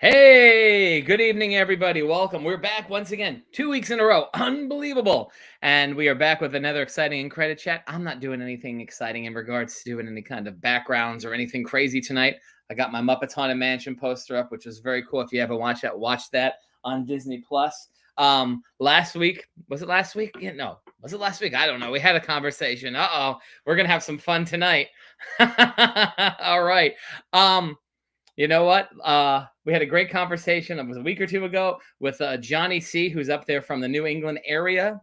Hey, good evening, everybody. Welcome. We're back once again, 2 weeks in a row. Unbelievable. And we are back with another exciting IncrediChat. I'm not doing anything exciting in regards to doing any kind of backgrounds or anything crazy tonight. I got my Muppets Haunted Mansion poster up, which was very cool. If you haven't watched that, watch that on Disney Plus. Last week, was it last week? Yeah, no. Was it last week? I don't know. We had a conversation. We're gonna have some fun tonight. All right. You know what? We had a great conversation. It was a week or two ago with Johnny C, who's up there from the New England area.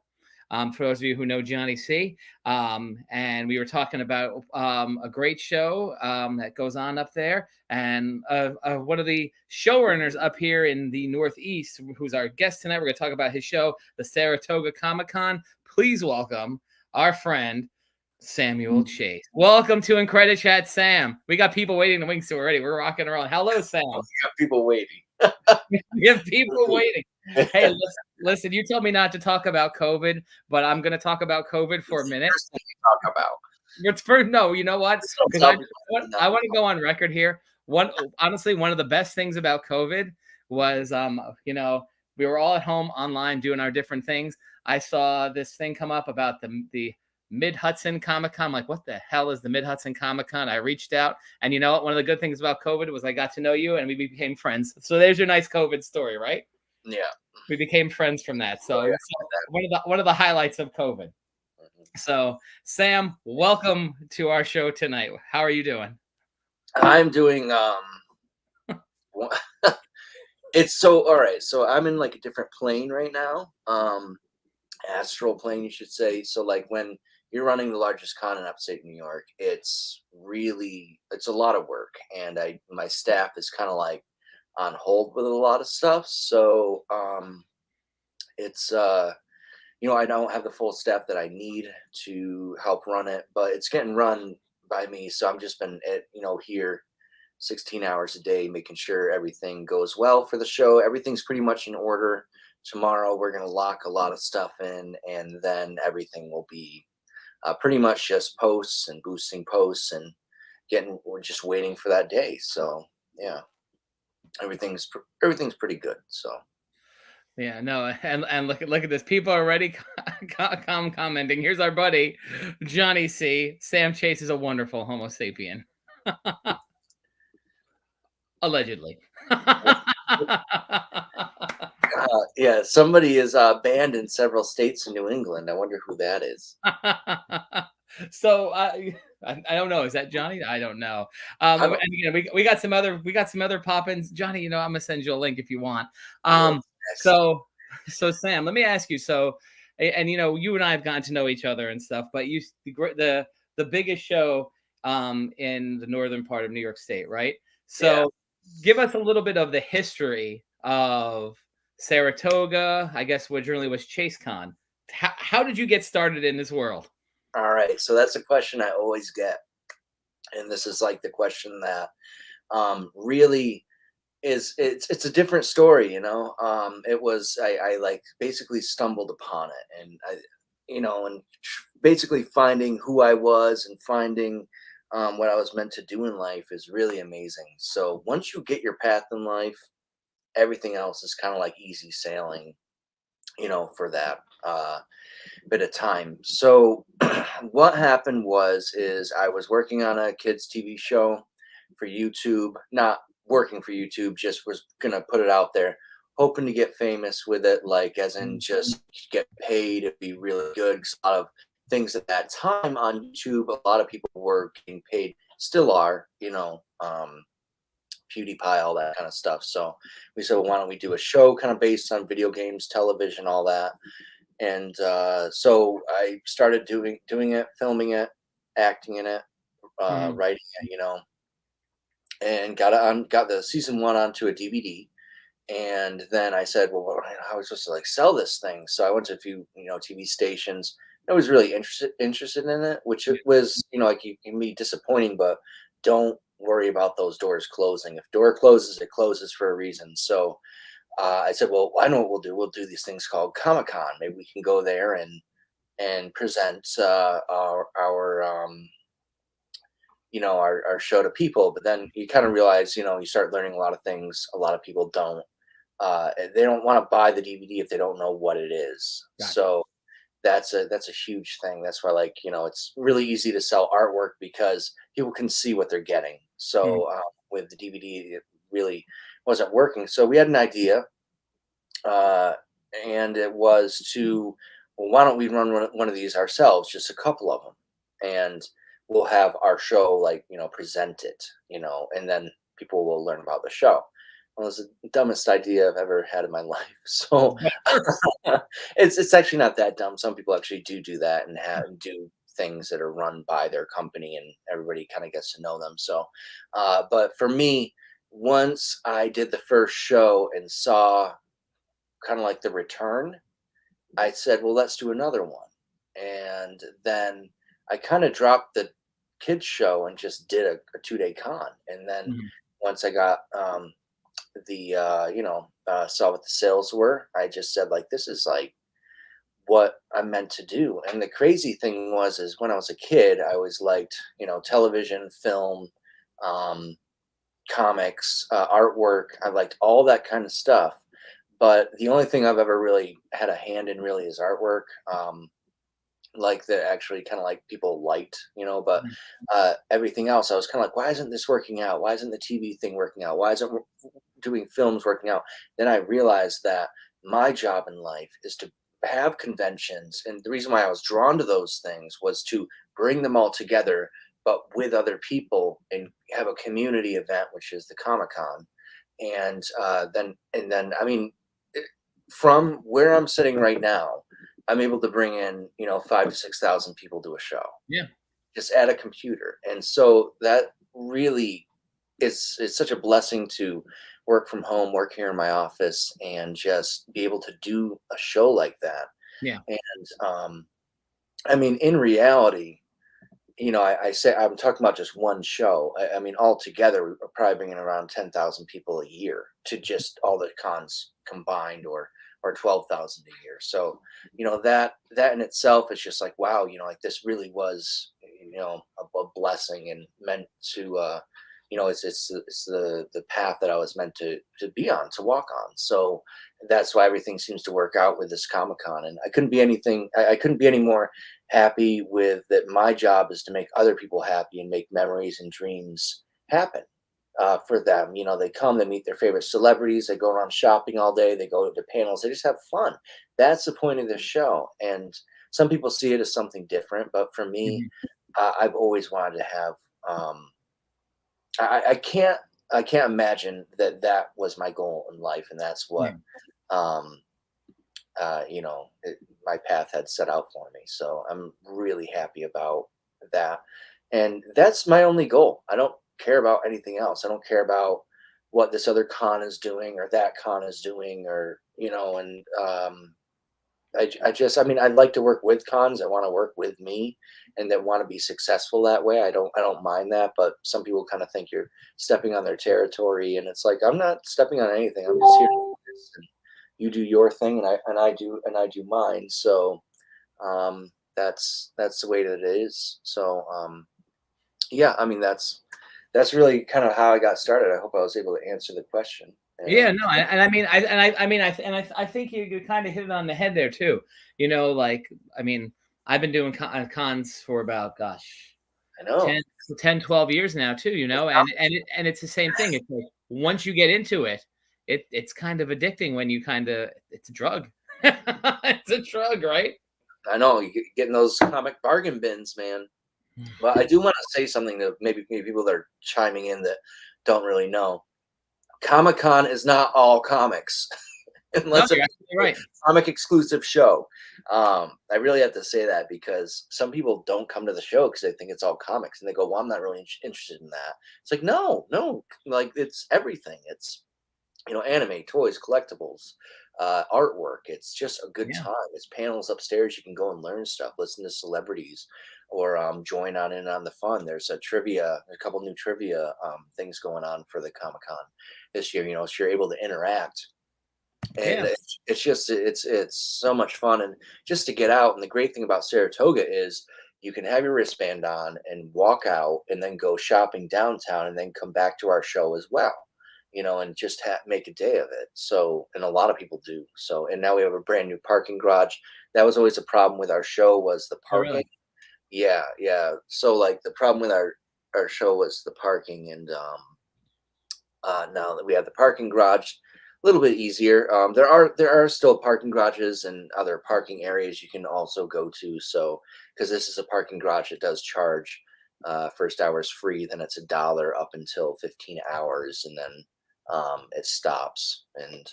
For those of you who know Johnny C, and we were talking about a great show that goes on up there, and one of the showrunners up here in the Northeast, who's our guest tonight. We're going to talk about his show, the Saratoga Comic Con. Please welcome our friend Samuel Chase. Welcome to IncrediChat, Sam. We got people waiting in the wings too already. We're rocking around. Hello, Sam. We got people waiting. We have people waiting. Hey, listen, you told me not to talk about COVID, but I'm going to talk about COVID for a minute. Talk about. It's for no, you know what? Because I want to go on record here. Honestly, one of the best things about COVID was, we were all at home online doing our different things. I saw this thing come up about the Mid-Hudson Comic Con. I'm like, what the hell is the Mid-Hudson Comic Con? I reached out, and you know what? One of the good things about COVID was I got to know you, and we became friends. So there's your nice COVID story, right? Yeah, we became friends from that. So one of the highlights of COVID. So Sam, welcome to our show tonight. How are you doing? I'm doing. It's so all right. So I'm in like a different plane right now. Astral plane, you should say. So like when you're running the largest con in upstate New York, it's a lot of work, and my staff is kind of like on hold with a lot of stuff. So it's I don't have the full staff that I need to help run it, but it's getting run by me. So I'm just been here 16 hours a day, making sure everything goes well for the show. Everything's pretty much in order. Tomorrow we're going to lock a lot of stuff in, and then everything will be pretty much just posts and boosting posts and we're just waiting for that day. So yeah, everything's pretty good. So yeah, no, and look at this. People are already commenting. Here's our buddy Johnny C. Sam Chase is a wonderful Homo sapien. Allegedly. Yeah, somebody is banned in several states in New England. I wonder who that is. So I don't know. Is that Johnny? I don't know. And again, we got some other pop-ins. Johnny, I'm gonna send you a link if you want. So Sam, let me ask you. So, and you and I have gotten to know each other and stuff, but the biggest show in the northern part of New York State, right? So give us a little bit of the history of Saratoga, I guess what originally was ChaseCon. How did you get started in this world? All right, so that's a question I always get, and this is like the question that really it's a different story. It was I like basically stumbled upon it, and and basically finding who I was and finding what I was meant to do in life is really amazing. So once you get your path in life, everything else is kind of like easy sailing, for that bit of time. So what happened is I was working on a kids TV show for YouTube, not working for YouTube, just was gonna put it out there, hoping to get famous with it, like as in just get paid, it'd be really good. 'Cause a lot of things at that time on YouTube, a lot of people were getting paid, still are, PewDiePie, all that kind of stuff. So we said, well, why don't we do a show kind of based on video games, television, all that. And so I started doing it, filming it, acting in it, writing it, and got the season 1 onto a DVD. And then I said, well, how was I supposed to like sell this thing? So I went to a few, TV stations. I was really interested in it, which it was, like it can be disappointing, but don't worry about those doors closing. If door closes, it closes for a reason. So I said, well, I know what we'll do. We'll do these things called Comic Con. Maybe we can go there and present our our show to people. But then you kind of realize, you start learning a lot of things a lot of people don't. They don't want to buy the DVD if they don't know what it is. Gotcha. So that's a huge thing. That's why, like, it's really easy to sell artwork because people can see what they're getting. So with the DVD, it really wasn't working. So we had an idea, and it was to, well, why don't we run one of these ourselves, just a couple of them, and we'll have our show, like, present it, and then people will learn about the show. Well, it was the dumbest idea I've ever had in my life. So it's actually not that dumb. Some people actually do that and do things that are run by their company, and everybody kind of gets to know them. So, but for me, once I did the first show and saw kind of like the return, I said, well, let's do another one. And then I kind of dropped the kids show and just did a 2-day con. And then once I got saw what the sales were, I just said, like, this is like what I'm meant to do. And the crazy thing is when I was a kid, I always liked, television, film, comics, artwork. I liked all that kind of stuff. But the only thing I've ever really had a hand in really is artwork. Like that actually kind of like people liked, but everything else, I was kind of like, why isn't this working out? Why isn't the TV thing working out? Why isn't doing films working out? Then I realized that my job in life is to have conventions. And the reason why I was drawn to those things was to bring them all together, but with other people, and have a community event, which is the Comic Con. And then, I mean, from where I'm sitting right now, I'm able to bring in, 5,000 to 6,000 people to a show. Yeah. Just at a computer. And so that really it's such a blessing to work from home, work here in my office, and just be able to do a show like that. Yeah. And I mean, in reality, I say I'm talking about just one show. I mean, altogether, we're probably bringing around 10,000 people a year to just all the cons combined, or 12,000 a year. So, that in itself is just like, wow, like this really was, a blessing, and meant to, it's the path that I was meant to be on, to walk on. So that's why everything seems to work out with this Comic-Con. And I couldn't be I couldn't be any more happy with that. My job is to make other people happy and make memories and dreams happen for them. They come, they meet their favorite celebrities, they go around shopping all day, they go to panels, they just have fun. That's the point of this show. And some people see it as something different, but for me, I've always wanted to have. I can't imagine that was my goal in life, and that's what my path had set out for me. So I'm really happy about that, and that's my only goal. I don't care about anything else. I don't care about what this other con is doing or that con is doing, or and I mean, I'd like to work with cons that want to work with me and that want to be successful that way. I don't mind that, but some people kind of think you're stepping on their territory, and it's like, I'm not stepping on anything. I'm just here to do this, and you do your thing, and I do mine. So that's the way that it is. So yeah, I mean, that's really kind of how I got started. I hope I was able to answer the question. Yeah, no, I think you kind of hit it on the head there too. Like, I mean, I've been doing cons for about, gosh, I know 10, 12 years now too. And it's the same thing. It's like, once you get into it, it's kind of addicting. When you it's a drug. It's a drug, right? I know, you getting those comic bargain bins, man. But I do want to say something to maybe people that are chiming in that don't really know. Comic-Con is not all comics, unless it's a comic exclusive show. I really have to say that, because some people don't come to the show because they think it's all comics, and they go, well, I'm not really interested in that. It's like, no, like, it's everything. It's, anime, toys, collectibles, artwork. It's just a good time. It's panels upstairs. You can go and learn stuff, listen to celebrities, or join in on the fun. There's a couple new trivia things going on for the Comic-Con this year, so you're able to interact. And it's just, it's so much fun, and just to get out. And the great thing about Saratoga is you can have your wristband on and walk out and then go shopping downtown and then come back to our show as well, and just make a day of it. So, and a lot of people do. So, and now we have a brand new parking garage. That was always a problem with our show, was the Oh, parking. really? Yeah, yeah. So like the problem with our show was the parking, and now that we have the parking garage, a little bit easier. There are still parking garages and other parking areas you can also go to. So because this is a parking garage, it does charge. First hour is free, then it's $1 up until 15 hours, and then it stops and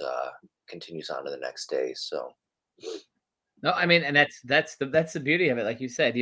continues on to the next day. So No, I mean, and that's the beauty of it. Like you said,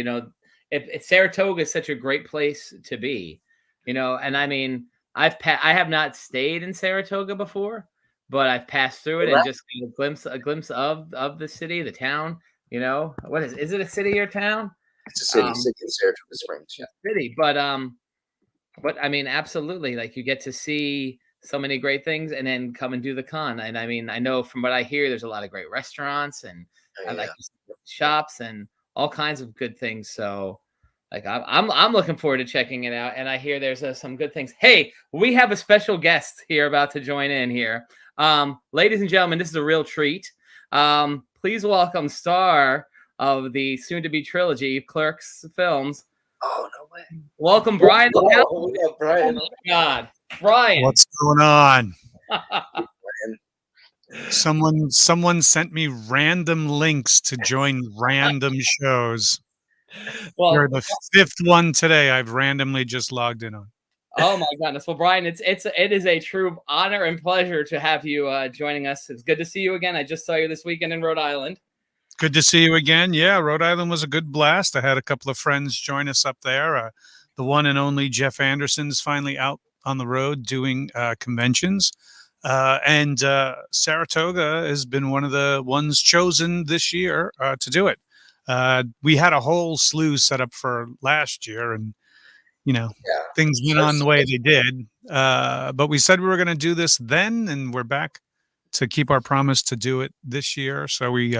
if Saratoga is such a great place to be, and I mean, I have not stayed in Saratoga before, but I've passed through it and just got a glimpse of the city, the town. What is it a city or town? it's a city of Saratoga Springs. Yeah. City, but I mean, absolutely, like you get to see so many great things and then come and do the con. And I mean, I know from what I hear, there's a lot of great restaurants and I like shops and all kinds of good things. So like I'm looking forward to checking it out. And I hear there's some good things. Hey, we have a special guest here about to join in here. Ladies and gentlemen, this is a real treat. Please welcome star of the soon-to-be trilogy, CLERKS films. Oh, no way. Welcome, Brian. Oh, yeah, Brian. Oh my God, Brian. What's going on? Someone sent me random links to join random shows. Well, you're the fifth one today I've randomly just logged in on. Oh my goodness. Well, Brian, it is a true honor and pleasure to have you joining us. It's good to see you again. I just saw you this weekend in Rhode Island. Good to see you again. Yeah, Rhode Island was a good blast. I had a couple of friends join us up there. The one and only Jeff Anderson's finally out on the road doing conventions. And Saratoga has been one of the ones chosen this year to do it. We had a whole slew set up for last year, and things went on the way they did. But we said we were going to do this then, and we're back to keep our promise to do it this year. So we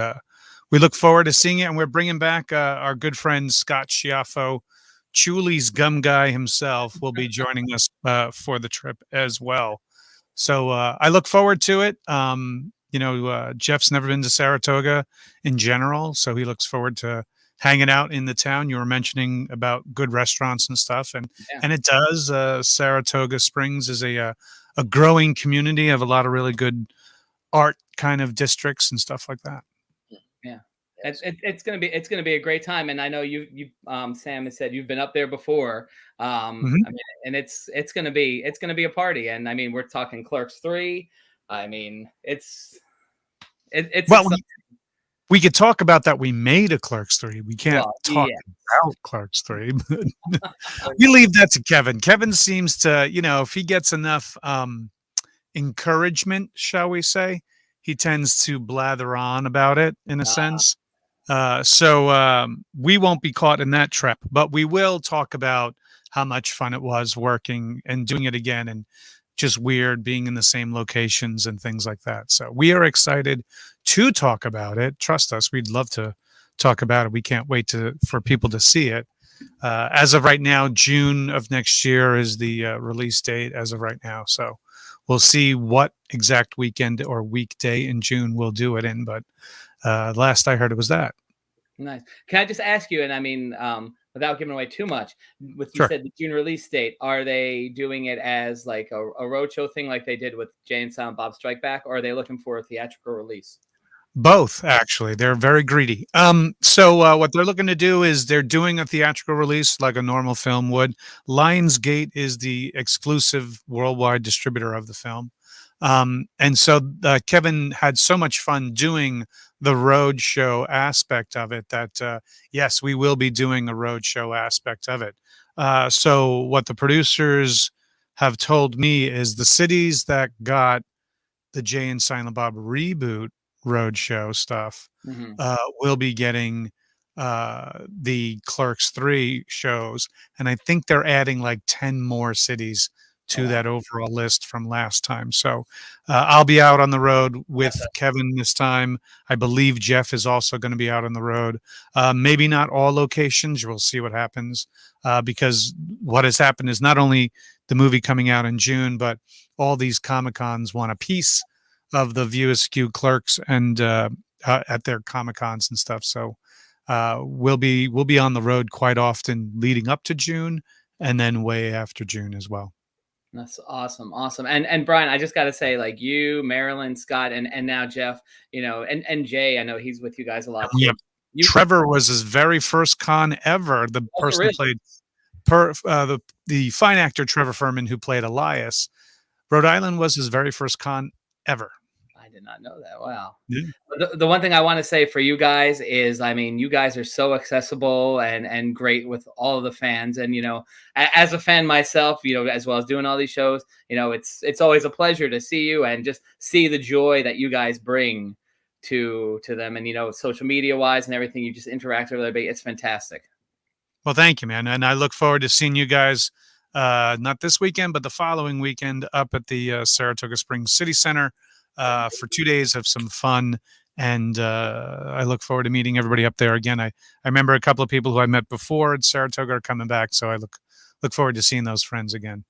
look forward to seeing it, and we're bringing back our good friend Scott Schiaffo, Chuli's gum guy himself, will be joining us for the trip as well. So I look forward to it. Jeff's never been to Saratoga in general, so he looks forward to hanging out in the town. You were mentioning about good restaurants and stuff, and it does. Saratoga Springs is a growing community of a lot of really good art kind of districts and stuff like that. Yeah, it's gonna be a great time, and I know you Sam has said you've been up there before. I mean, and it's gonna be a party, and I mean we're talking CLERKS 3. I mean it's well. We could talk about that. We made a CLERKS 3. We can't talk about CLERKS 3. But we leave that to Kevin. Kevin seems to, if he gets enough encouragement, shall we say, he tends to blather on about it in a sense. So we won't be caught in that trap, but we will talk about how much fun it was working and doing it again, and just weird being in the same locations and things like that. So we are excited to talk about it. Trust us, we'd love to talk about it. We can't wait for people to see it. As of right now, June of next year is the release date as of right now. So we'll see what exact weekend or weekday in June we'll do it in. But last I heard it was that. Nice. Can I just ask you, and I mean, without giving away too much, you said the June release date, are they doing it as like a roadshow thing like they did with Jay and Silent Bob Strike Back, or are they looking for a theatrical release? Both, actually. They're very greedy. So what they're looking to do is they're doing a theatrical release like a normal film would. Lionsgate is the exclusive worldwide distributor of the film. And so Kevin had so much fun doing the road show aspect of it that, yes, we will be doing a road show aspect of it. So what the producers have told me is the cities that got the Jay and Silent Bob reboot roadshow stuff will be getting the CLERKS 3 shows, and I think they're adding like 10 more cities to that overall list from last time. So I'll be out on the road with Kevin this time. I believe Jeff is also going to be out on the road. Maybe not all locations. We'll see what happens because what has happened is not only the movie coming out in June, but all these Comic-Cons want a piece of the View Askew clerks and at their Comic-Cons and stuff. So we'll be on the road quite often leading up to June and then way after June as well. That's awesome. Awesome. And Brian, I just got to say, like you, Marilyn, Scott, and now Jeff, you know, and Jay, I know he's with you guys a lot. Yeah. Trevor was his very first con ever. The person who played the fine actor Trevor Furman, who played Elias. Rhode Island was his very first con ever. I did not know that. Wow. Yeah. The one thing I want to say for you guys is, I mean, you guys are so accessible and great with all of the fans. And, you know, as a fan myself, you know, as well as doing all these shows, you know, it's always a pleasure to see you and just see the joy that you guys bring to them. And, you know, social media wise and everything, you just interact with everybody. It's fantastic. Well, thank you, man. And I look forward to seeing you guys, not this weekend, but the following weekend up at the Saratoga Springs City Center. For 2 days of some fun, and I look forward to meeting everybody up there again. I remember a couple of people who I met before at Saratoga are coming back, so I look forward to seeing those friends again.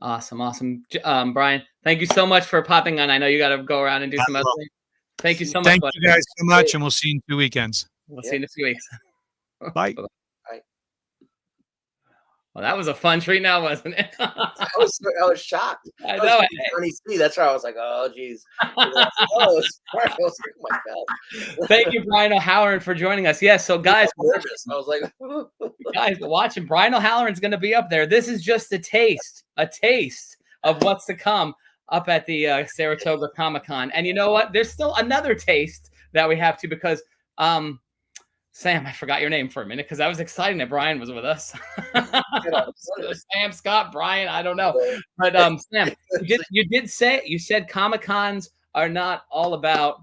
Awesome. Brian, thank you so much for popping on. I know you got to go around and do some other things. Thank you so much. Thank you guys so much, and we'll see you in 2 weekends. We'll see you in a few weeks. Bye. Well, that was a fun treat now, wasn't it? I was shocked. I know. That's why I was like, oh, geez. Oh my God. Thank you, Brian O'Halloran, for joining us. Yes, so guys, I was like, guys, watching. Brian O'Halloran's going to be up there. This is just a taste of what's to come up at the Saratoga Comic Con. And you know what? There's still another taste that we have to, because Sam, I forgot your name for a minute because I was excited that Brian was with us. Sam, Scott, Brian, I don't know. But Sam, you said Comic-Cons are not all about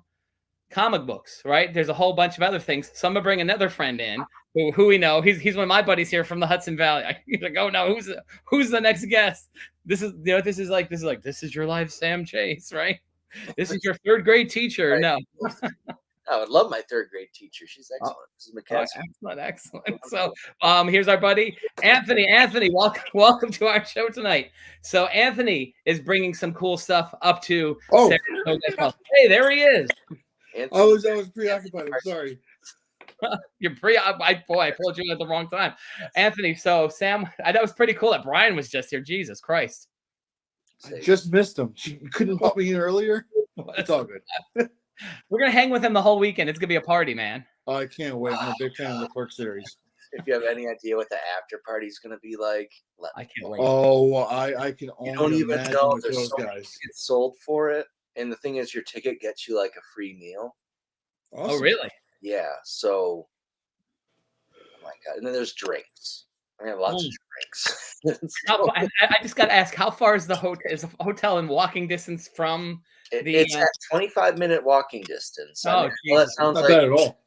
comic books, right? There's a whole bunch of other things. So I'm gonna bring another friend in who we know. He's one of my buddies here from the Hudson Valley. He's like, oh no, who's the next guest? This is your life, Sam Chase, right? This is your third grade teacher. Right. No. I would love my third grade teacher. She's excellent. This is McKenzie. Excellent. So here's our buddy, Anthony. Anthony, welcome to our show tonight. So Anthony is bringing some cool stuff up to Saratoga. Hey, there he is. I was preoccupied. I'm sorry. You're I pulled you at the wrong time. Anthony, so Sam, that was pretty cool that Brian was just here. Jesus Christ. I just missed him. You couldn't pop me in earlier? It's all good. We're going to hang with him the whole weekend. It's going to be a party, man. Oh, I can't wait. I'm a big fan of the CLERKS series. If you have any idea what the after party is going to be like, I can't wait. Oh, I can only don't even know if there's those guys get sold for it. And the thing is, your ticket gets you like a free meal. Awesome. Oh, really? Yeah. So, oh my God. And then there's drinks. I have lots of drinks. I just got to ask, how far is the hotel? Is the hotel in walking distance from it's at 25-minute walking distance. Oh, that sounds not bad at all.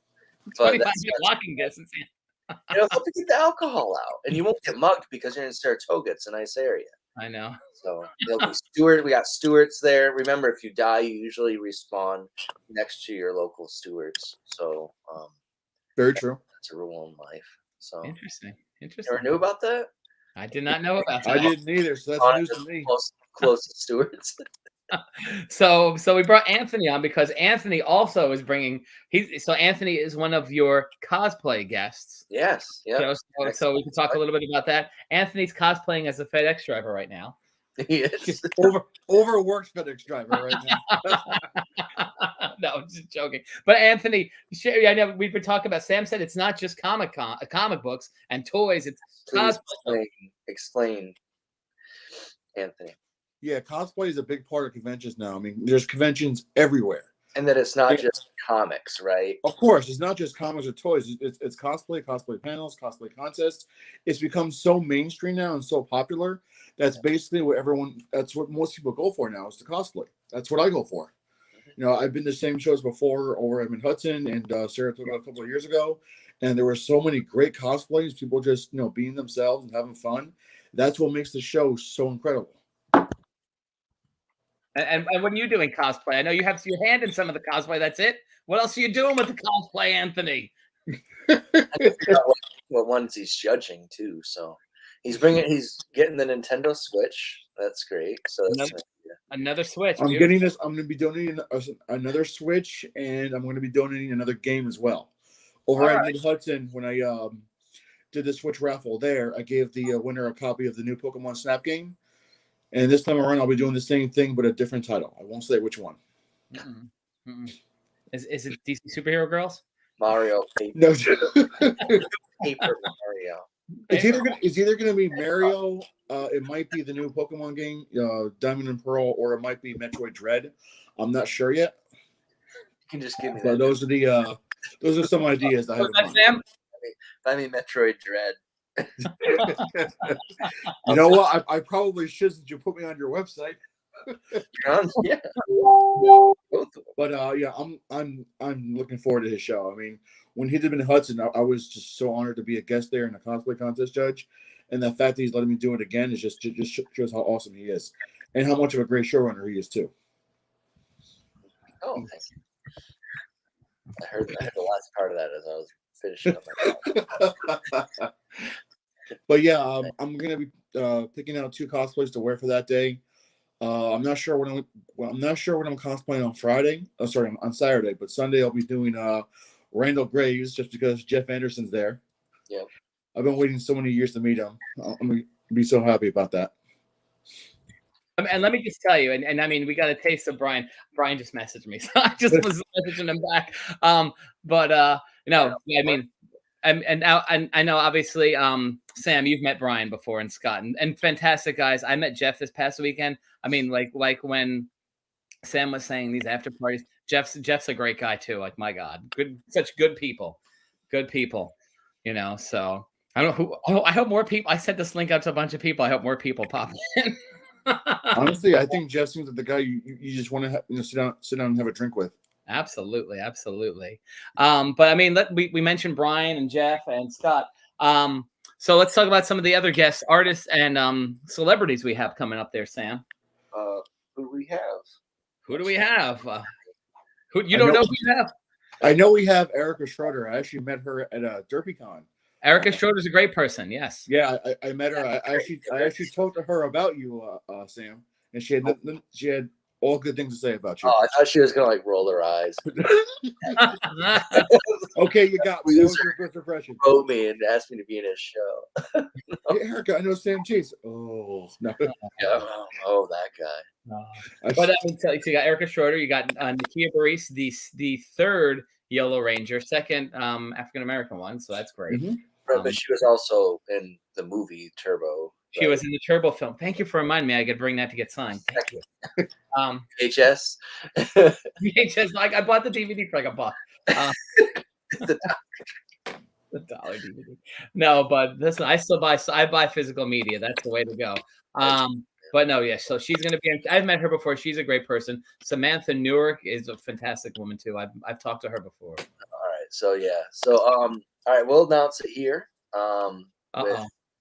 25-minute walking distance. Help to get the alcohol out, and you won't get mugged because you're in Saratoga. It's a nice area. I know. So there'll be stewards. We got stewards there. Remember, if you die, you usually respawn next to your local stewards. So very true. That's a rule in life. So interesting. You ever knew about that? I did not know about that. I didn't either. So that's news to me. Close to stewards. So we brought Anthony on because Anthony also is bringing. So Anthony is one of your cosplay guests. Yes. Yeah. So we can talk a little bit about that. Anthony's cosplaying as a FedEx driver right now. He is overworked FedEx driver right now. No, I'm just joking. But Anthony, I know we've been talking about. Sam said it's not just comic books and toys. It's cosplay. Explain, Anthony. Yeah, cosplay is a big part of conventions now. I mean, there's conventions everywhere. And that it's not just comics, right? Of course, it's not just comics or toys. It's cosplay panels, cosplay contests. It's become so mainstream now and so popular. That's basically that's what most people go for now is the cosplay. That's what I go for. You know, I've been to the same shows before over in Hudson and Saratoga a couple of years ago. And there were so many great cosplays, people just, being themselves and having fun. That's what makes the show so incredible. And what are you doing cosplay? I know you have your hand in some of the cosplay. That's it. What else are you doing with the cosplay, Anthony? I can figure out what ones he's judging too. So he's getting the Nintendo Switch. That's great. So that's Another Switch. I'm getting this. I'm going to be donating another Switch, and I'm going to be donating another game as well. Over at Mid Hudson, when I did the Switch raffle there, I gave the winner a copy of the new Pokemon Snap game. And this time around, I'll be doing the same thing, but a different title. I won't say which one. Is it DC Superhero Girls? Mario. No. Paper Mario. It's either gonna be Mario. It might be the new Pokemon game, Diamond and Pearl, or it might be Metroid Dread. I'm not sure yet. You can just give me that. But those are some ideas I have in mind. Sam? I mean Metroid Dread. You know what? I probably should, since you put me on your website. Yeah. But yeah, I'm looking forward to his show. I mean, when he did in Hudson, I was just so honored to be a guest there and a cosplay contest judge, and the fact that he's letting me do it again is just shows how awesome he is, and how much of a great showrunner he is too. Oh, thank you. I heard the last part of that as I was finishing up. But yeah, I'm gonna be picking out 2 cosplays to wear for that day. I'm not sure what I'm cosplaying on Friday. Oh, sorry, on Saturday. But Sunday I'll be doing Randall Graves, just because Jeff Anderson's there. Yeah, I've been waiting so many years to meet him. I'm gonna be so happy about that. And let me just tell you, and I mean, we got a taste of Brian. Brian just messaged me, so I just was messaging him back. I mean. And I know, obviously, Sam, you've met Brian before, and Scott, and fantastic guys. I met Jeff this past weekend. I mean, like when Sam was saying these after parties, Jeff's a great guy too. Like, my God, such good people. You know, so I don't know who. Oh, I hope more people. I sent this link out to a bunch of people. I hope more people pop in. Honestly, I think Jeff seems like the guy you just want to sit down and have a drink with. Absolutely. But I mean, we mentioned Brian and Jeff and Scott. So let's talk about some of the other guests, artists, and celebrities we have coming up there, Sam. Who do we have? Who do we have? Who you don't know who you have? I know we have Erica Schroeder. I actually met her at DerpyCon. Erica Schroeder's a great person. Yes. Yeah, I met her. I actually talked to her about you, Sam, and she had all good things to say about you. Oh, I thought she was gonna like roll her eyes. Okay, you got me. That was your first impression. Wrote me and asked me to be in his show. Hey, Erica, I know Sam Chase. Oh no. Yeah. Oh, that guy. But I mean, so you got Erica Schroeder. You got Nakia Burrise, the third Yellow Ranger, second African American one. So that's great. Mm-hmm. But she was also in the movie Turbo. She was in the Turbo film. Thank you for reminding me. I could bring that to get signed. Thank you. VHS. VHS. Like, I bought the DVD for like $1. The dollar DVD. No, but listen, I buy physical media. That's the way to go. But no, yes. So she's going to be. I've met her before. She's a great person. Samantha Newark is a fantastic woman too. I've talked to her before. All right. So yeah. So all right. We'll announce it here.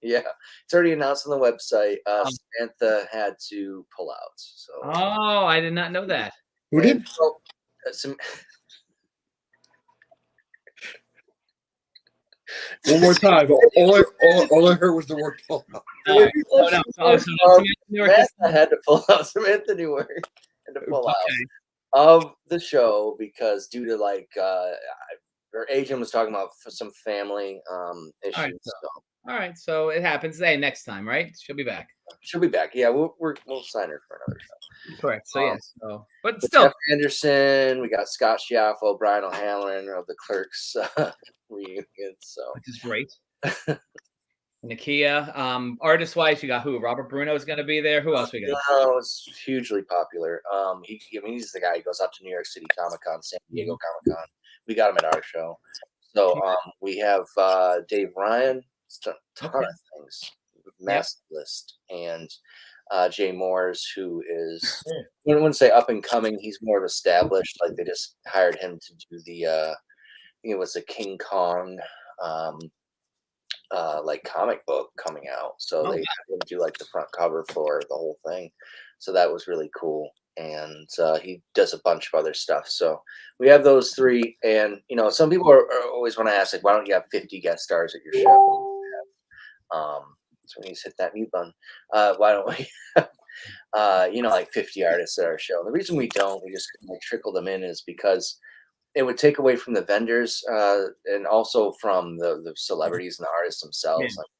Yeah, it's already announced on the website. Samantha had to pull out. So. Oh, I did not know that. Who did? One more time. All I heard was the word pull out. Samantha had to pull out. Samantha Newark had to pull out of the show because due to like her agent was talking about some family issues. All right, so it happens. Hey, next time, right? She'll be back. She'll be back. Yeah, we'll sign her for another show. Correct. So yes. So, but still, Jeff Anderson. We got Scott Schiaffo, Brian O'Halloran of the CLERKS reunion. So, which is great. Nakia. Artist-wise, you got who? Robert Bruno is going to be there. Who else we got? No, it's hugely popular. He's the guy who goes out to New York City Comic Con, San Diego Comic Con. We got him at our show. So we have Dave Ryan. It's a ton of things, massive list, and Jay Moores, who is I wouldn't say up and coming. He's more established. Like they just hired him to do the I think it was a King Kong like comic book coming out. So they had him do like the front cover for the whole thing. So that was really cool. and he does a bunch of other stuff. So we have those three, and some people are always want to ask, like, why don't you have 50 guest stars at your show? So when you hit that mute button, why don't we have, like 50 artists at our show? The reason we don't, we just like trickle them in, is because it would take away from the vendors and also from the celebrities and the artists themselves. Yeah. Like,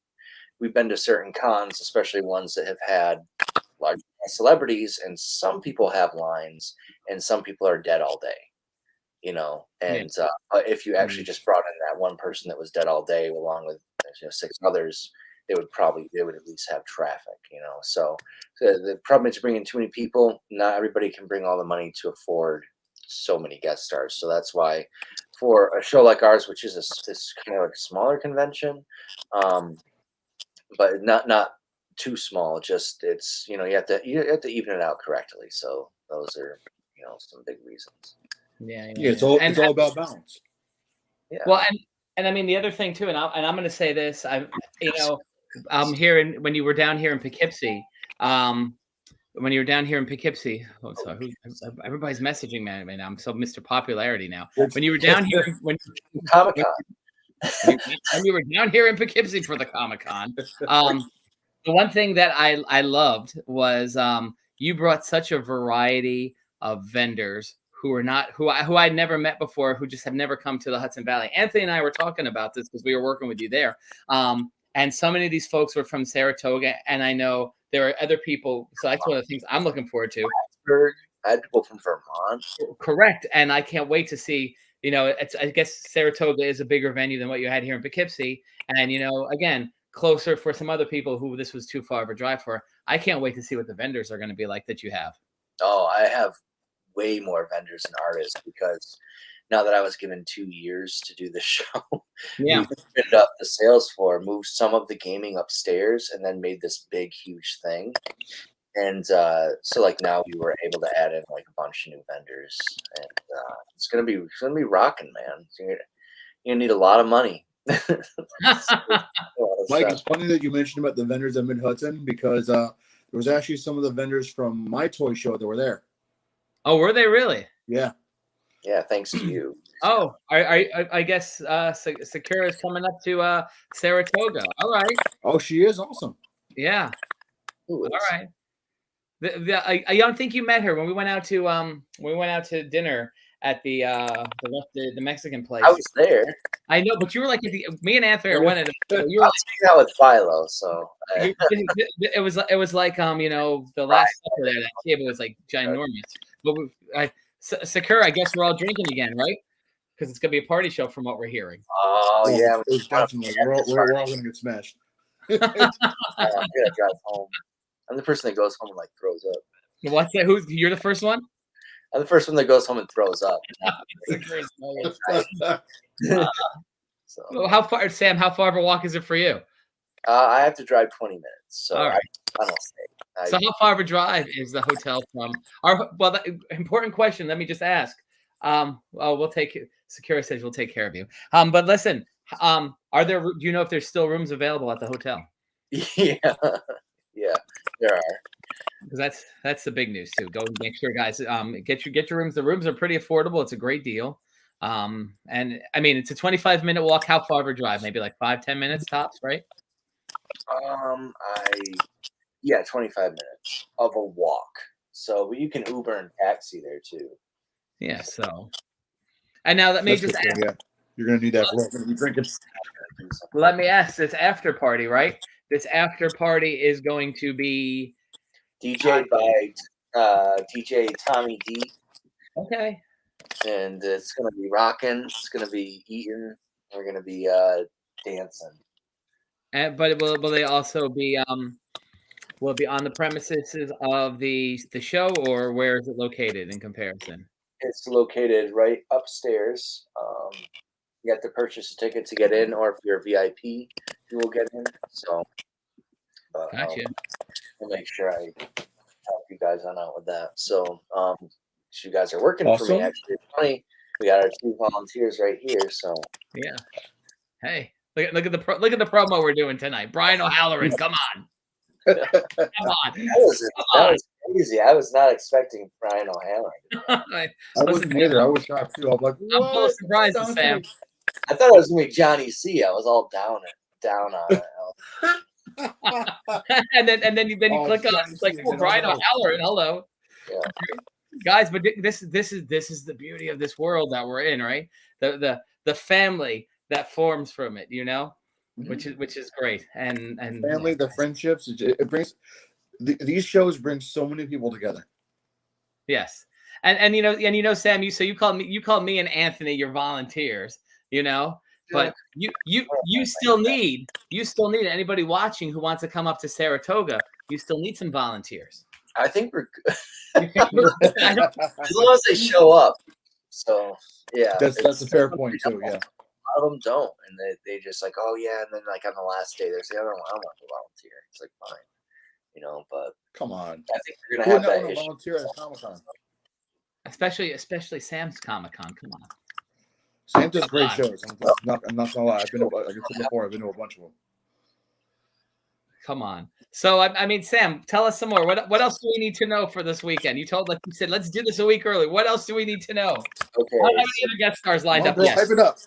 we've been to certain cons, especially ones that have had large celebrities, and some people have lines and some people are dead all day, and if you actually just brought in that one person that was dead all day along with 6 others, they would at least have traffic, so the problem is bringing too many people. Not everybody can bring all the money to afford so many guest stars. So that's why for a show like ours, which is this kind of like smaller convention, but not too small, just it's you have to even it out correctly. So those are some big reasons. Yeah, it's all about balance. Yeah. Well, and I mean the other thing too, and I'm going to say this, here when you were down here in Poughkeepsie, when you were down here in Poughkeepsie, everybody's messaging me. I mean, I'm so Mr. Popularity now. When you were down here, when Comic Con. When you were down here in Poughkeepsie for the Comic Con, the one thing that I loved was you brought such a variety of vendors who I'd never met before, who just have never come to the Hudson Valley. Anthony and I were talking about this because we were working with you there. And so many of these folks were from Saratoga, and I know there are other people. So that's one of the things I'm looking forward to. I had people from Vermont. Correct. And I can't wait to see, I guess Saratoga is a bigger venue than what you had here in Poughkeepsie. And, again, closer for some other people who this was too far of a drive for. I can't wait to see what the vendors are going to be like that you have. Oh, I have way more vendors and artists, because now that I was given 2 years to do the show, yeah, we opened up the sales floor, moved some of the gaming upstairs, and then made this big, huge thing. And so like now we were able to add in like a bunch of new vendors, and it's gonna be rocking, man. So you're gonna need a lot of money. Mike, it's funny that you mentioned about the vendors at Mid Hudson, because there was actually some of the vendors from my toy show that were there. Oh, were they really? Yeah. Yeah, thanks to you. Oh, I guess Sakura is coming up to Saratoga. All right. Oh, she is awesome. Yeah. All right. I don't think you met her when we went out to dinner at the Mexican place. I was there. I know, but you were like me and Anthony went at you were I was hanging out with Philo, so it was like the last supper there, that table was like ginormous. But Sakura, I guess we're all drinking again, right? Because it's gonna be a party show from what we're hearing. Oh yeah, definitely. We're all gonna get smashed. I'm gonna drive home. I'm the person that goes home and like throws up. What's that? You're the first one? I'm the first one that goes home and throws up. So how far, Sam? How far of a walk is it for you? I have to drive 20 minutes, so all right. I don't stay. So how far of a drive is the hotel from our? Well, important question. Let me just ask. We'll take it. Sakura says we'll take care of you. But listen, do you know if there's still rooms available at the hotel? Yeah, there are. Because that's the big news too. Go make sure, guys, get your rooms. The rooms are pretty affordable. It's a great deal. And I mean, it's a 25-minute walk. How far of a drive? Maybe like 5-10 minutes tops, right? 25 minutes of a walk. So you can Uber and taxi there too. Yeah. So, and now let me just ask. Yeah, you're gonna need that for what we're gonna be drinking. Let me ask. This after party, right? This after party is going to be DJ by DJ Tommy D. Okay. And it's gonna be rocking. It's gonna be eating. We're gonna be dancing. But will they also be will it be on the premises of the show, or where is it located in comparison? It's located right upstairs. You have to purchase a ticket to get in, or if you're a VIP, you will get in. So, gotcha. I'll make sure I help you guys on out with that. So, you guys are working awesome. For me. Actually, it's funny. We got our 2 volunteers right here. So, yeah. Hey, look at the promo we're doing tonight. Brian O'Halloran, come on. Come on. That was crazy. I was not expecting Brian O'Halloran. I wasn't either. I was shocked too. I'm like, I'm full of what? surprises, Sounds Sam. like- I thought it was gonna be Johnny C. I was all down on it. and then you Oh, click on Johnny it's like, C oh, again. Brian Oh, no. O'Halloran, hello. Yeah. Guys, but this is the beauty of this world that we're in, right? The family that forms from it, you know, which is great. And Family, the friendships, it brings these shows bring so many people together. yes. And you know, Sam, you call me and Anthony your volunteers, you know, but you still need anybody watching who wants to come up to Saratoga. You still need some volunteers. I think we're good. I don't- As long as they show up. So yeah, That's a fair point too. Yeah. A lot of them don't, and they just like, oh yeah, and then like on the last day they're saying, I don't want to volunteer. It's like fine, you know, but Come on. I think we're Who gonna would have not that want to issue. volunteer at Comic-Con? especially Sam's Comic Con. Come on. Sam does great Come on. shows. I'm not gonna lie. I've been, like I said before, I've been to a bunch of them. Come on. So I mean, Sam, tell us some more. What else do we need to know for this weekend? You said, let's do this a week early. What else do we need to know? Okay, How many other guest stars lined Come on, up? bro, Yes. hype it up.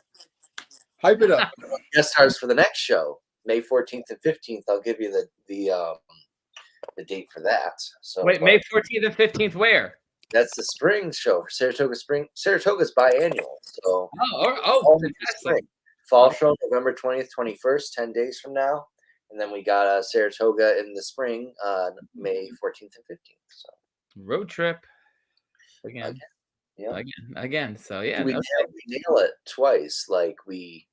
Hype it up. guest stars for the next show, May 14th and 15th. I'll give you the date for that. So Wait, May 14th and 15th. Where? that's the spring show for Saratoga Spring. Saratoga's biannual, so Oh, fantastic. spring. Fall show November 20th, 21st, 10 days from now, and then we got Saratoga in the spring, May 14th and 15th. So Road trip again. Yeah. Again. So yeah, we okay. nail it twice. Like we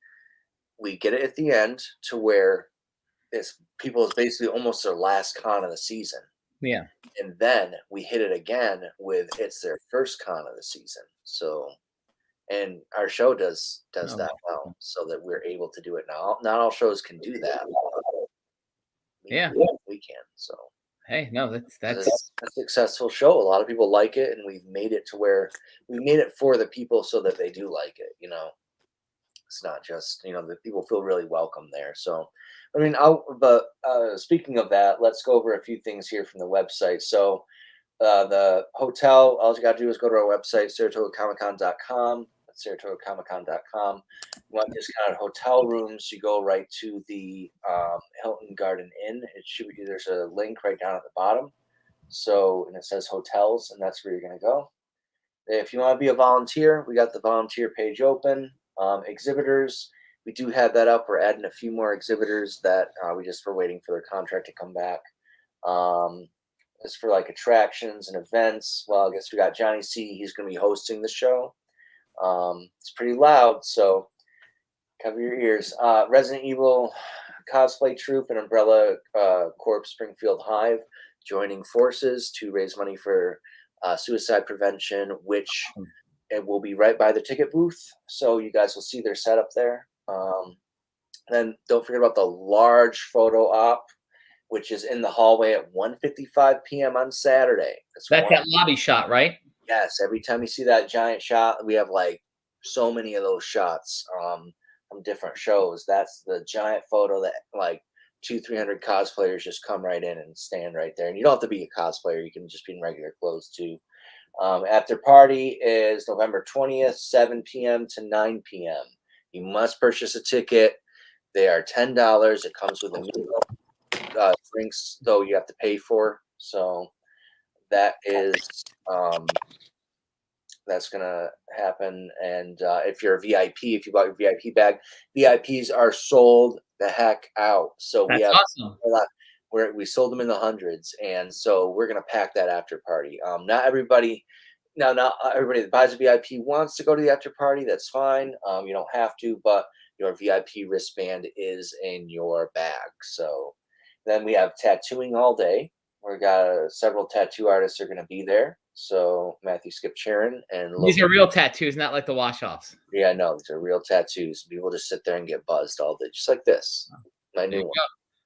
get it at the end to where it's basically almost their last con of the season. Yeah. And then we hit it again with it's their first con of the season. So, and our show does that well, so that we're able to do it now. Not all shows can do that. Yeah. We can. So Hey, no, that's a successful show. A lot of people like it, and we've made it to where we made it for the people so that they do like it. You know, it's not just the people feel really welcome there. So, I mean, speaking of that, let's go over a few things here from the website. So, the hotel, all you got to do is go to our website, SaratogaComicCon.com. That's SaratogaComicCon.com. You want discounted hotel rooms, you go right to the Hilton Garden Inn. It should be, there's a link right down at the bottom. So, and it says hotels, and that's where you're going to go. If you want to be a volunteer, we got the volunteer page open. Exhibitors, we do have that up. We're adding a few more exhibitors that we just were waiting for their contract to come back. As for like attractions and events, well, I guess we got Johnny C. He's going to be hosting the show. It's pretty loud, so cover your ears. Resident Evil cosplay troupe and Umbrella Corp Springfield Hive joining forces to raise money for suicide prevention, which it will be right by the ticket booth. So you guys will see their setup there. Then don't forget about the large photo op, which is in the hallway at 1:55 p.m. on Saturday. That's that lobby shot, right? Yes. Every time you see that giant shot, we have like so many of those shots from different shows. That's the giant photo that like 200-300 cosplayers just come right in and stand right there. And you don't have to be a cosplayer. You can just be in regular clothes too. After party is November 20th, 7 p.m. to 9 p.m. You must purchase a ticket. They are $10. It comes with a meal, drinks, though you have to pay for. So that is that's gonna happen. And if you're a VIP, if you bought your VIP bag, VIPs are sold the heck out. So That's we have awesome. a lot. We sold them in the hundreds, and so we're gonna pack that after party. Not everybody that buys a VIP wants to go to the after party. That's fine. You don't have to, but your VIP wristband is in your bag. So then we have tattooing all day. We got several tattoo artists are going to be there. So Matthew Skipcharin and These are real tattoos, not like the wash-offs. Yeah, no, these are real tattoos. People just sit there and get buzzed all day, just like this. My new one.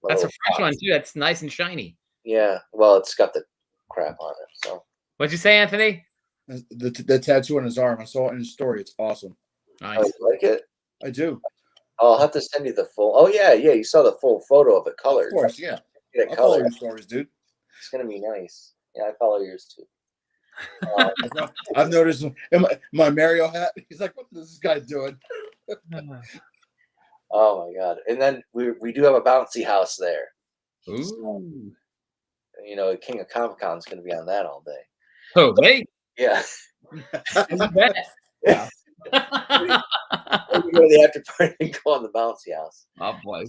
That's a fresh one too. That's nice and shiny. Yeah, well, it's got the crap on it. So what'd you say, Anthony? The tattoo on his arm. I saw it in his story. It's awesome. Nice. Oh, you like it? I do. I'll have to send you the full. Oh yeah, you saw the full photo of it colored. Of course, yeah. Get it I'll follow colored. your stories, dude. It's gonna be nice. Yeah, I follow yours too. I've noticed in my Mario hat. He's like, "What is this guy doing?" Oh my god! And then we do have a bouncy house there. Ooh. You know, King of Comic Con is going to be on that all day. Oh, wait. Yeah. You bet. Yeah. We go to the after party and go on the bouncy house. Oh, boy.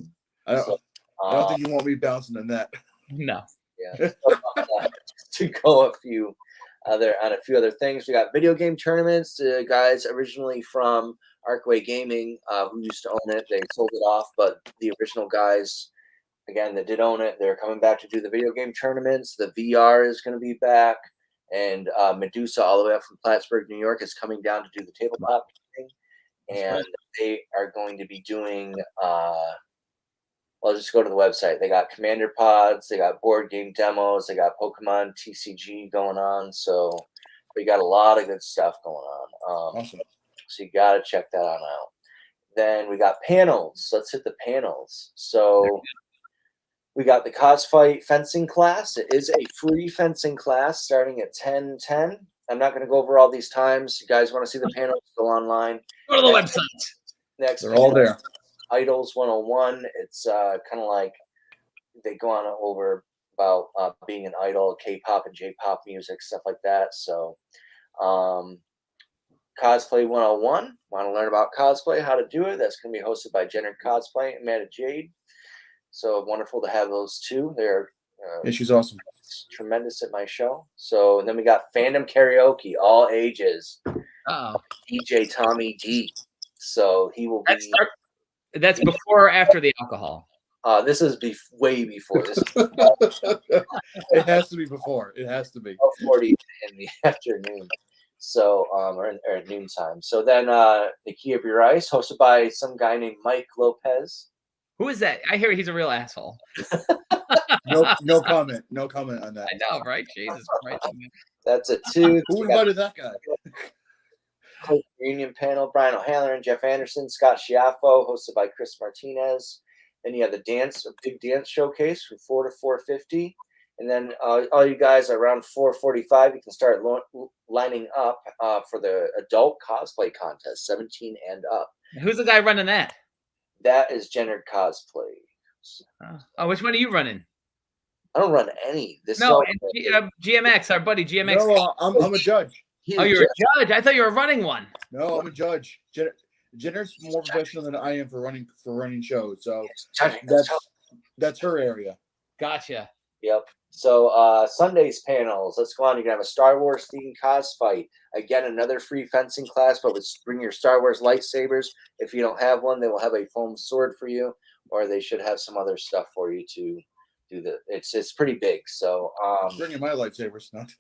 I don't think you want me bouncing in that. No. Yeah. To go a few other things, we got video game tournaments. The guys originally from Arcway Gaming, who used to own it, they sold it off, but the original guys, again, that did own it, they're coming back to do the video game tournaments. The VR is going to be back, and Medusa, all the way up from Plattsburgh, New York, is coming down to do the tabletop thing, and they are going to be doing. Well, just go to the website. They got Commander Pods, they got board game demos, they got Pokemon TCG going on. So we got a lot of good stuff going on. Awesome. So you got to check that on out. Then we got panels. Let's hit the panels. So we got the cosplay fencing class. It is a free fencing class starting at 10:10. I'm not going to go over all these times. You guys want to see the panels? Go online. Go to the website. Next, they're all there. Idols 101. It's kind of like they go on over about being an idol, K-pop and J-pop music, stuff like that. So Cosplay 101. Want to learn about cosplay, how to do it? That's going to be hosted by Jenner Cosplay and Amanda Jade. So wonderful to have those two. They're Yeah, she's awesome. tremendous at my show. So and then we got Fandom Karaoke, all ages. Oh. DJ Tommy D. So he will be. That's before or after the alcohol? This is way before. This is It has to be before. It has to be 12:40 in the afternoon. So or noontime. So then Nakia Burrise, hosted by some guy named Mike Lopez. Who is that? I hear he's a real asshole. no comment. No comment on that. I know, right? Jesus Christ. That's a 2. Who invited that guy? Reunion panel: Brian O'Halloran, Jeff Anderson, Scott Schiaffo, hosted by Chris Martinez. Then you have a big dance showcase from 4 to 4:50, and then all you guys are around 4:45. You can start lining up for the adult cosplay contest, 17 and up. Who's the guy running that? That is Jenner Cosplay. Oh, which one are you running? I don't run any. GMX, our buddy GMX. No, I'm a judge. Oh, you're a judge. I thought you were running one. No, I'm a judge. Jenner's more professional than I am for running shows. So that's her area. Gotcha. Yep. So Sunday's panels. Let's go on. You can have a Star Wars themed cos fight. Again, another free fencing class, but bring your Star Wars lightsabers. If you don't have one, they will have a foam sword for you, or they should have some other stuff for you to do the. It's pretty big. So bringing my lightsabers, not.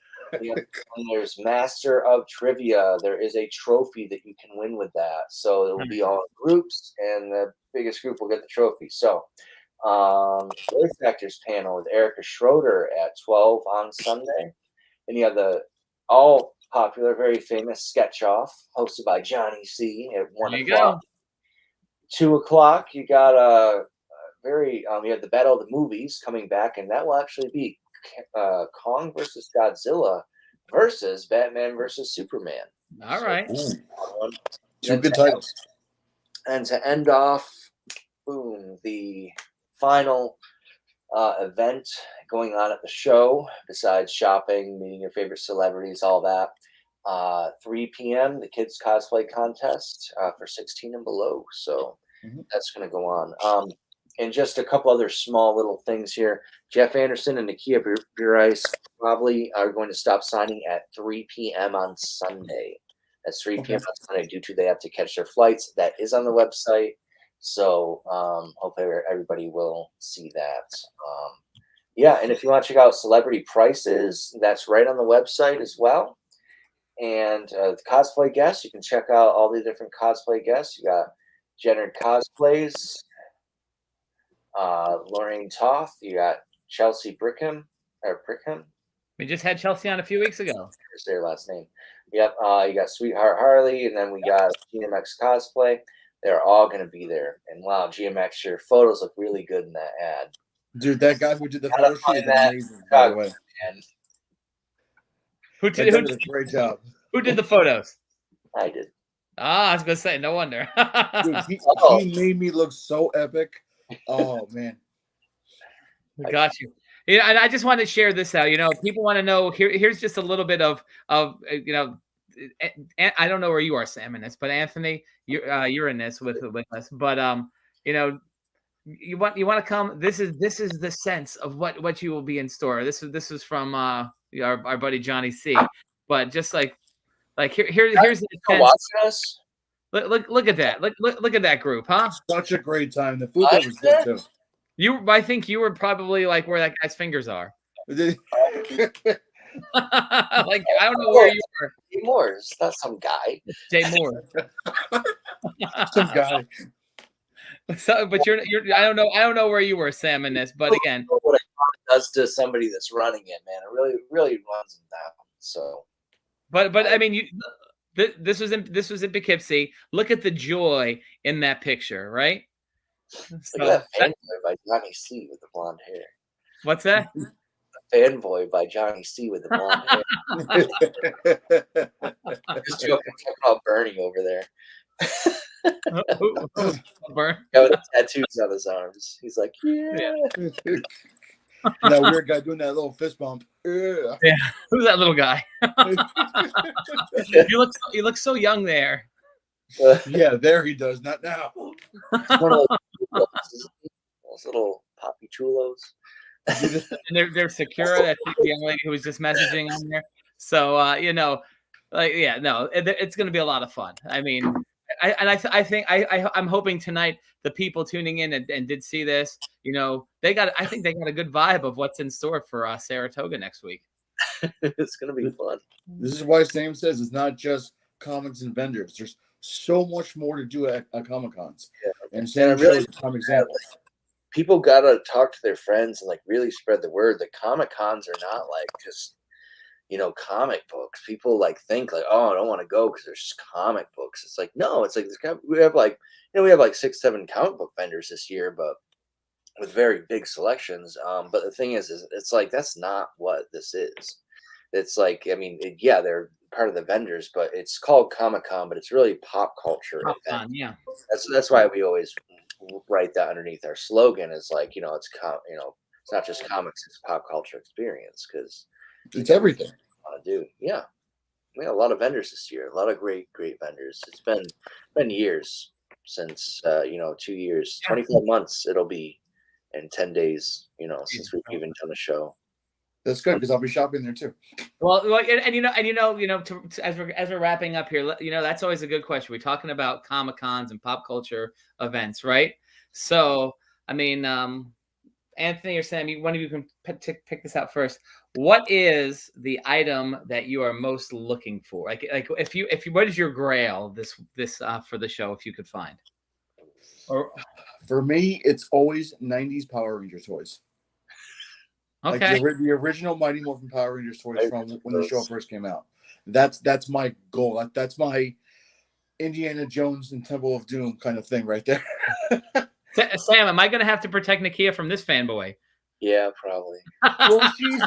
Yeah, and there's Master of Trivia. There is a trophy that you can win with that. So it will be all in groups, and the biggest group will get the trophy. So Voice Actors panel with Erica Schroeder at 12 on Sunday. And you have the all popular, very famous Sketch Off, hosted by Johnny C at 1 o'clock. 2 o'clock, you got you have the Battle of the Movies coming back, and that will actually be Kong versus Godzilla versus Batman versus Superman. All right. Two good titles. And to end off, boom, the final event going on at the show, besides shopping, meeting your favorite celebrities, all that. 3 p.m., the kids cosplay contest for 16 and below. So that's going to go on. And just a couple other small little things here. Jeff Anderson and Nakia Burrise probably are going to stop signing at 3 p.m. on Sunday. That's 3 p.m. on Sunday due to they have to catch their flights. That is on the website. So hopefully everybody will see that. Yeah, and if you want to check out celebrity prices, that's right on the website as well. And the cosplay guests, you can check out all the different cosplay guests. You got Jenner Cosplays, Lorraine Toth, you got Chelsea Brickham. We just had Chelsea on a few weeks ago. Here's their last name. Yep. You got Sweetheart Harley, and then we got GMX Cosplay. They're all going to be there. And wow, GMX, your photos look really good in that ad. Dude, that guy who did the photo shoot is amazing, by the way. Who That did, guy did a great job. who did the photos? I did. Ah, I was gonna say, no wonder. Dude, Oh. he made me look so epic. Oh man. Got you. Yeah, and I just wanted to share this out. People want to know. Here's just a little bit of I don't know where you are, Sam, in this, but Anthony, you're in this with us. But you want to come. This is the sense of what you will be in store. This is from our buddy Johnny C. But just like here's the sense. Watching us. Look at that. Look at that group, huh? Such a great time. The food was good too. I think you were probably like where that guy's fingers are. Like I don't know where you were. Jay Moore. It's not some guy. Jay Moore. Some guy. So, but you're. I don't know where you were, Sam, in this. But again, what it does to somebody that's running it, man, it really runs them down. So, but I mean, this was in Poughkeepsie. Look at the joy in that picture, right? Look at that fanboy by Johnny C with the blonde hair. What's that? Fanboy by Johnny C with the blonde hair. Just joking about Bernie over there. Burn. Yeah, with the tattoos on his arms. He's like, yeah. That weird guy doing that little fist bump. Yeah. Who's that little guy? You look so young there. Yeah, there he does. Not now. One of those little poppy chulos. And they're secure. That's the young lady who was just messaging on there. So it's going to be a lot of fun. I mean, I'm hoping tonight the people tuning in and did see this. I think they got a good vibe of what's in store for Saratoga next week. It's going to be fun. This is why Sam says it's not just comics and vendors. There's so much more to do at Comic Cons. Yeah. And Sam shows a prime example. People got to talk to their friends and really spread the word. The Comic Cons are not just comic books. People think oh, I don't want to go because there's just comic books. It's no, it's we have we have 6-7 comic book vendors this year, but with very big selections. But the thing is it's that's not what this is. It's they're part of the vendors, but it's called Comic-Con, but it's really pop culture event. Yeah. That's why we always write that underneath our slogan is it's not just comics, it's pop culture experience because it's everything. Do yeah, we had a lot of vendors this year, a lot of great vendors. It's been years since 2 years, 25 months it'll be in 10 days since we've even done a show. That's good because I'll be shopping there too. Well, as we're wrapping up here, that's always a good question. We're talking about Comic Cons and pop culture events, right? So, I mean, Anthony or Sam, one of you can pick this out first. What is the item that you are most looking for? Like if you what is your grail this for the show if you could find? Or for me, it's always 90s Power Ranger toys. Okay. Like the original Mighty Morphin Power Rangers toys from when the show first came out. That's my goal. That's my Indiana Jones and Temple of Doom kind of thing right there. Sam, am I going to have to protect Nakia from this fanboy? Yeah, probably. Well, she's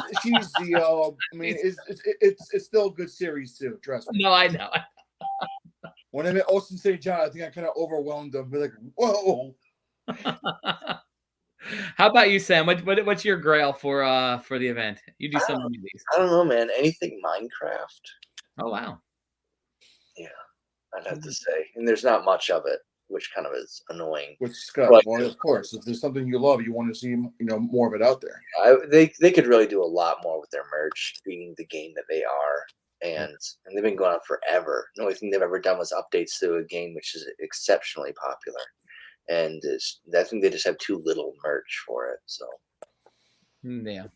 the. I mean, it's still a good series too. Trust me. No, I know. When I met Austin St. John, I think I kind of overwhelmed them. Be like, whoa. How about you, Sam? What's your grail for the event? You do some of these. I don't know, man. Anything Minecraft. Oh wow. Yeah, I'd have to say, and there's not much of it, which kind of is annoying. Which Scott, well, of course, if there's something you love, you want to see more of it out there. They could really do a lot more with their merch, being the game that they are, and they've been going on forever. The only thing they've ever done was updates to a game which is exceptionally popular. And I think they just have too little merch for it. So, yeah,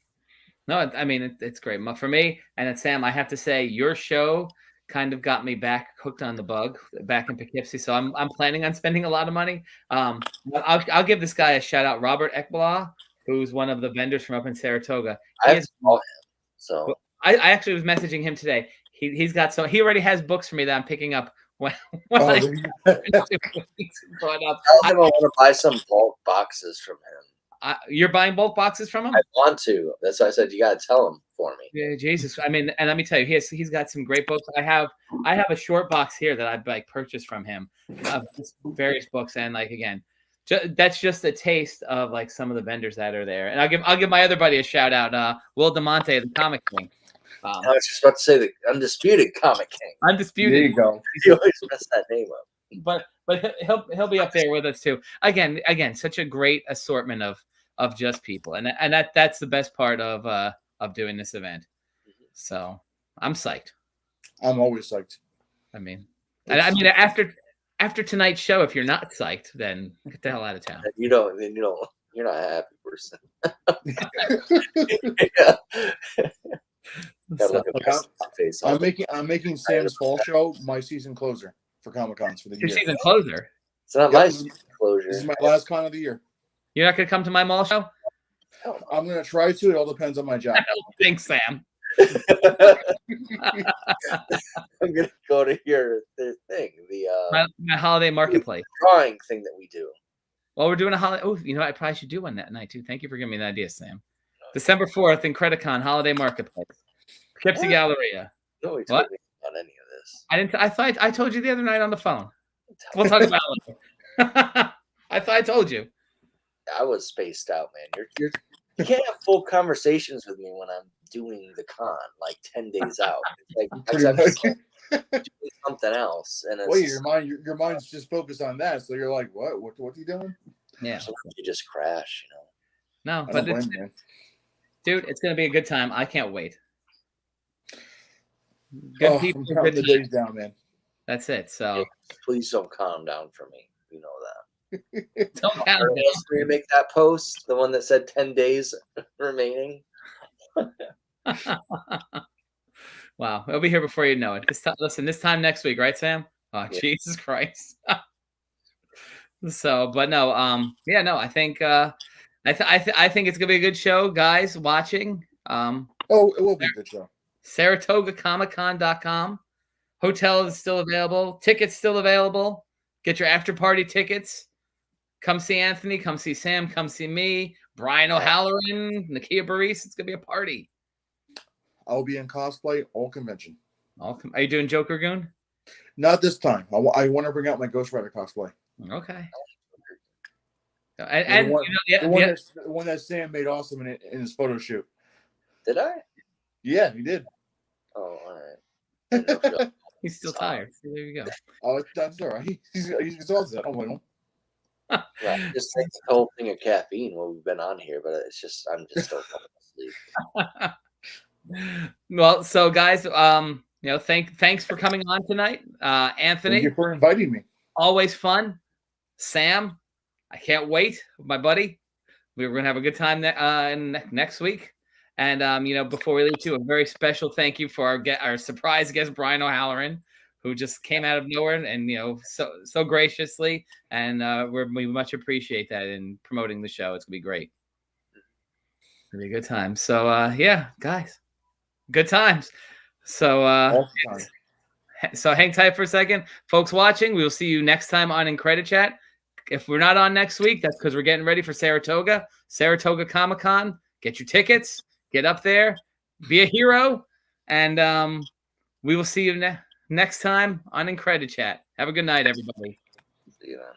no, I mean it's great for me. And it's Sam. I have to say, your show kind of got me hooked on the bug back in Poughkeepsie. So I'm planning on spending a lot of money. I'll give this guy a shout out, Robert Ekblah, who's one of the vendors from up in Saratoga. I have to call him. So I actually was messaging him today. He's got he already has books for me that I'm picking up. I want to buy some bulk boxes from him. You're buying bulk boxes from him? I want to. That's why I said you got to tell him for me. Yeah, Jesus. I mean, and let me tell you, he's got some great books. I have a short box here that I've like purchased from him of various books, and like again, that's just a taste of like some of the vendors that are there. And I'll give my other buddy a shout out, Will DeMonte, the Comic King. I was just about to say the Undisputed Comic King. Undisputed. There you go. You always mess that name up. But he'll be up there with us too. Again, such a great assortment of just people, and that's the best part of doing this event. So I'm psyched. I'm always psyched. I mean, after tonight's show, if you're not psyched, then get the hell out of town. You're not a happy person. So, I'm making Sam's fall show my season closer for Comic Cons for the your year. season closer. It's not my season closure. This is my last con of the year. You're not gonna come to my mall show? I'm gonna try to. It all depends on my job. I don't think, Sam. I'm gonna go to the thing, my holiday marketplace drawing thing that we do. Well, we're doing a holiday. Oh, you know, I probably should do one that night too. Thank you for giving me the idea, Sam. December 4th, Incredicon holiday marketplace, Poughkeepsie Galleria. No, we told me about any of this. I didn't. I thought I told you the other night on the phone. We'll talk about it later. I thought I told you. I was spaced out, man. You can't have full conversations with me when I'm doing the con like 10 days out. It's like I'm doing something else, and it's, your mind's just focused on that. So you're like, what's he doing? Yeah, you just crash, No, but dude, it's gonna be a good time. I can't wait. Good people, I'm counting the days down, man. That's it. So yeah, please don't calm down for me. You know that. Don't count down. You make that post, the one that said 10 days remaining. Wow, it'll be here before you know it. This time next week, right, Sam? Oh, yeah. Jesus Christ. So, but no, I think I think it's gonna be a good show, guys. Watching. It will be a good show. SaratogaComicCon.com. Hotel is still available. Tickets still available. Get your after party tickets. Come see Anthony. Come see Sam. Come see me. Brian O'Halloran. Nakia Burrise. It's gonna be a party. I'll be in cosplay all convention. Are you doing Joker Goon? Not this time. I want to bring out my Ghost Rider cosplay. Okay. The one that Sam made awesome in his photo shoot. Did I? Yeah, he did. Oh, all right. He's still tired. So there you go. Oh, that's all right. He's exhausted. I don't blame him. Yeah, just take the whole thing of caffeine while we've been on here, but I'm just still falling asleep. Well, so guys, thanks for coming on tonight. Anthony, thank you for inviting me. Always fun. Sam, I can't wait, my buddy. We're gonna have a good time next week. And before we leave, too, a very special thank you for our surprise guest, Brian O'Halloran, who just came out of nowhere and so graciously, and we much appreciate that in promoting the show. It's gonna be great. It's gonna be a good time. So guys, good times. So so hang tight for a second, folks watching. We will see you next time on IncrediChat. If we're not on next week, that's because we're getting ready for Saratoga Comic Con. Get your tickets. Get up there, be a hero, and we will see you next time on IncrediChat. Have a good night, everybody. See you then.